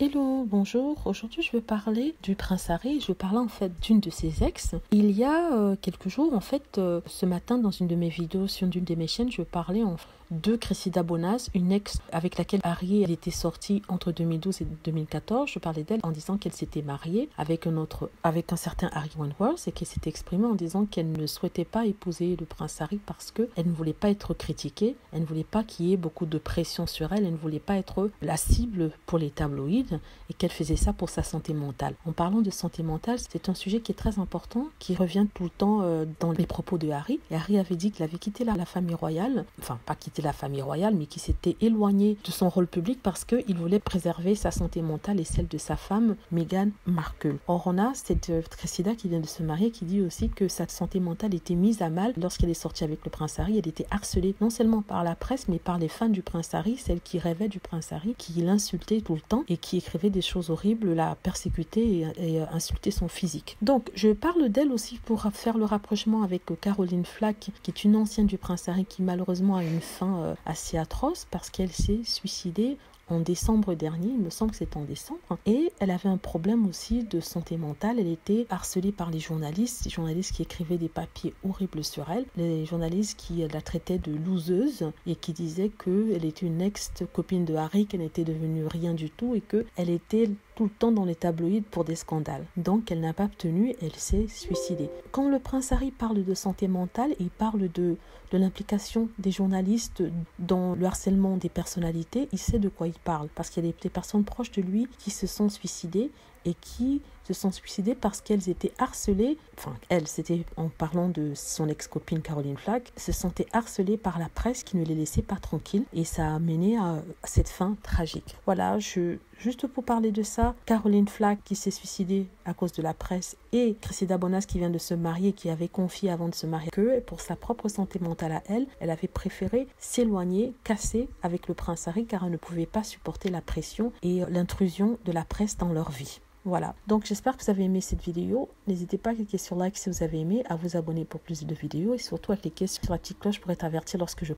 Hello, bonjour. Aujourd'hui, je vais parler du prince Harry. Je vais parler en fait d'une de ses ex. Il y a quelques jours, en fait, ce matin, dans une de mes vidéos sur une de mes chaînes, je parlais de Cressida Bonas, une ex avec laquelle Harry était sorti entre 2012 et 2014. Je parlais d'elle en disant qu'elle s'était mariée avec un certain Harry Wentworth et qu'elle s'était exprimée en disant qu'elle ne souhaitait pas épouser le prince Harry parce qu'elle ne voulait pas être critiquée, elle ne voulait pas qu'il y ait beaucoup de pression sur elle, elle ne voulait pas être la cible pour les tabloïds et qu'elle faisait ça pour sa santé mentale. En parlant de santé mentale, c'est un sujet qui est très important, qui revient tout le temps dans les propos de Harry. Et Harry avait dit qu'il avait quitté la famille royale, enfin pas quitté la famille royale, mais qu'il s'était éloigné de son rôle public parce qu'il voulait préserver sa santé mentale et celle de sa femme, Meghan Markle. Or, on a cette Cressida qui vient de se marier qui dit aussi que sa santé mentale était mise à mal lorsqu'elle est sortie avec le prince Harry. Elle était harcelée non seulement par la presse, mais par les fans du prince Harry, celles qui rêvaient du prince Harry, qui l'insultaient tout le temps et qui écrivait des choses horribles, la persécuter et insulter son physique. Donc, je parle d'elle aussi pour faire le rapprochement avec Caroline Flack, qui est une ancienne du prince Harry qui malheureusement a une fin assez atroce parce qu'elle s'est suicidée en décembre dernier, il me semble que c'est en décembre, et elle avait un problème aussi de santé mentale. Elle était harcelée par les journalistes qui écrivaient des papiers horribles sur elle, les journalistes qui la traitaient de loseuse et qui disaient qu'elle était une ex-copine de Harry, qu'elle n'était devenue rien du tout et qu'elle était tout le temps dans les tabloïds pour des scandales. Donc elle n'a pas tenu, elle s'est suicidée. Quand le prince Harry parle de santé mentale, il parle de l'implication des journalistes dans le harcèlement des personnalités, il sait de quoi il parle, parce qu'il y a des personnes proches de lui qui se sont suicidées et qui se sont suicidées parce qu'elles étaient harcelées, enfin elle, c'était en parlant de son ex-copine Caroline Flack, se sentait harcelée par la presse qui ne les laissait pas tranquilles et ça a mené à cette fin tragique. Voilà, juste pour parler de ça, Caroline Flack qui s'est suicidée à cause de la presse et Cressida Bonas qui vient de se marier, qui avait confié avant de se marier que pour sa propre santé mentale à elle, elle avait préféré s'éloigner, casser avec le prince Harry car elle ne pouvait pas supporter la pression et l'intrusion de la presse dans leur vie. Voilà, donc j'espère que vous avez aimé cette vidéo. N'hésitez pas à cliquer sur like si vous avez aimé, à vous abonner pour plus de vidéos et surtout à cliquer sur la petite cloche pour être averti lorsque je